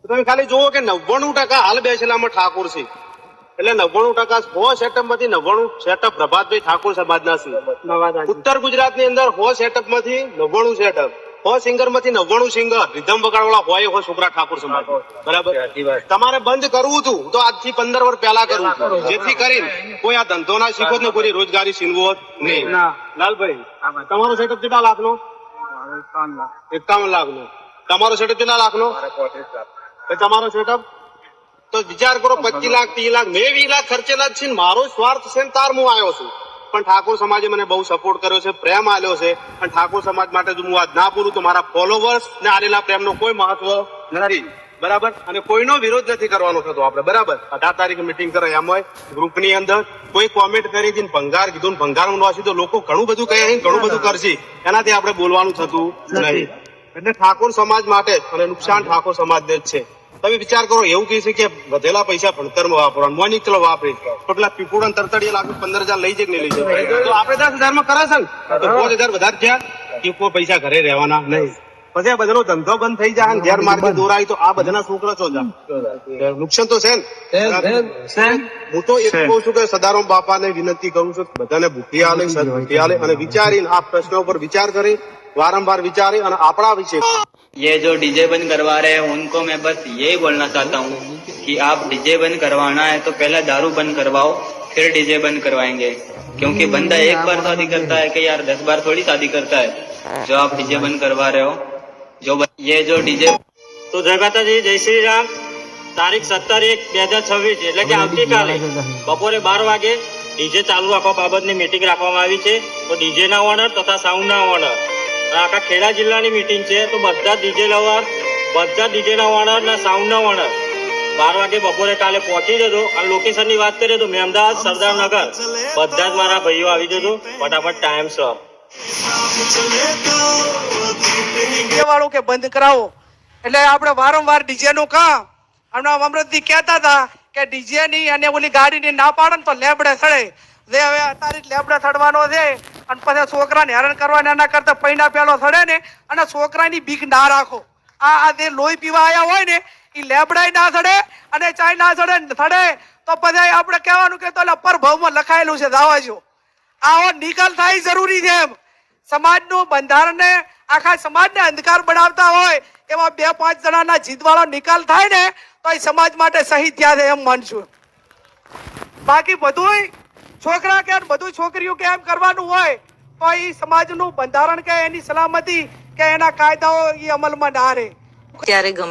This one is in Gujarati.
તમે ખાલી જુઓ કે 99% હાલ બેસેલામાં ઠાકોર છે, એટલે 99% 100 સેટઅપ માંથી 99 સેટઅપ પ્રભાતભાઈ ઠાકોર સમાજના છે. ઉત્તર ગુજરાતની અંદર 100 સેટઅપ માંથી 99 સેટઅપ, 100 સિંગર માંથી 99 સિંગર રીધમ વગાડવાળા હોય છોકરા ઠાકોર સમાજ. બરાબર. તમારે બંધ કરવું હતું તો આજથી 15 વર્ષ પહેલા કરવું હતું, જેથી કરીને કોઈ આ ધંધો ના શીખો ને કોઈ રોજગારી છીનવો નહીં. લાલભાઈ, તમારો સેટઅપ કેટલા લાખનો? 51 લાખનો. તમારો સેટઅપ કેટલા લાખનો? તમારો સેટઅપ તો વિચાર કરો, 25 લાખ 30 લાખ મેં 20 લાખ ખર્ચેલા જ છે. મારો સ્વાર્થ છે ને તાર હું આવ્યો છું, પણ ઠાકોર સમાજે મને બહુ સપોર્ટ કર્યો છે, પ્રેમ આલ્યો છે. અને ઠાકોર સમાજ માટે જો હું આ ના પૂરું તો મારા ફોલોવર્સ ને આલેલા પ્રેમનો કોઈ મહત્વ નથી. બરાબર. અને કોઈનો વિરોધ નથી કરવાનો થતો આપણે. બરાબર. 18 તારીખે મીટિંગ કરે, એમાં ગ્રુપની અંદર કોઈ કોમેન્ટ કરી હતી ભંગાર કીધું, ભંગાર નો તો લોકો ઘણું બધું કહે, ઘણું બધું કરશે, એનાથી આપણે બોલવાનું થતું નહીં. એટલે ઠાકોર સમાજ માટે અને નુકસાન ઠાકોર સમાજને જ છે. તમે વિચાર કરો, એવું કહે છે કે વધેલા પૈસા ભણતરમાં વાપરવાનું, મોની ચલો વાપરી તો પેલા પીપુડા 33 લાખ 15,000 લઈ જાય કે નહીં લઈ જાય? તો આપણે 10,000 માં કરે છે ને, તો 5,000 વધારે થયા કે કોઈ પૈસા ઘરે રહેવાના નહીં. પછી આ બધાનો ધંધો બંધ થઈ જાય, ઘેર માર્ગે દોરાય તો આ બધાના છોકરા છો જાય, નુકસાન તો છે ને. હું તો એક કહું છું કે સદારામ બાપાને વિનંતી કરું છું, બધાને ભૂખી આલે, સદબુદ્ધિ આલે, અને વિચારીને આ પ્રશ્નો પર વિચાર કરી, वारंवार विचारे और अपना विषय। ये जो डीजे बंद करवा रहे हैं उनको मैं बस यही बोलना चाहता हूँ कि आप डीजे बंद करवाना है तो पहले दारू बंद करवाओ, फिर डीजे बंद करवाएंगे। क्योंकि बंदा एक बार शादी करता है कि यार 10 बार थोड़ी शादी करता है। जो आप डीजे बंद करवा रहे हो, ये जो डीजे तो जय माताजी, जय श्री राम। तारीख 17/1/2026 એટલે કે આવતીકાલે બપોરે 12 વાગે ડીજે ચાલુ રાખવા બાબતની મીટિંગ રાખવામાં આવી છે। તો ડીજે ના ઓનર તથા સાઉન્ડ ના ઓનર આખા ખેડા જિલ્લાની મીટિંગ છે। તો બધા ડીજે લવર, બધા ડીજે ના ઓનર ના સાઉન્ડ ના ઓનર 12 વાગે બપોરે કાલે પહોંચી જજો। અને લોકેશનની વાત કરીએ તો મહેમદાવાદ, સરદારનગર, બધા જ મારા ભાઈઓ આવી જજો ફટાફટ ટાઈમ સર। વાળું કે બંધ કરાવો એટલે આપણે વારંવાર ડીજે નું કામ હમણાં અમૃતજી કહેતા હતા કે ડીજે ની અને ઓલી ગાડી ની ના પાડે તો લેબડે સડે। જે હવે અત્યારે લેબડે સડવાનો છે અને પછી છોકરાને હેરાન કરવાના એના કરતા પૈણા પેલો સડે ને અને છોકરાની બીક ના રાખો। આ જે લોહી પીવા આવ્યા હોય ને એ લેબડાય ના સડે અને ચાય ના સડે તો પછી આપણે કહેવાનું કે તો પરભવમાં લખાયેલું છે દાવાજો। આવો નિકાલ થાય જરૂરી છે। એમ સમાજનું બંધારણને આખા સમાજને અંધકાર બનાવતા હોય એવા 2-5 જણાના જીતવાળો નિકાલ થાય ને તો એ સમાજ માટે સહી થયા છે એમ માનશું। બાકી બધું છોકરા કે બધું છોકરીઓ કે એમ કરવાનું હોય તો એ સમાજનું બંધારણ કે એની સલામતી કે એના કાયદાઓ એ અમલમાં ના રહે। ત્યારે ગમે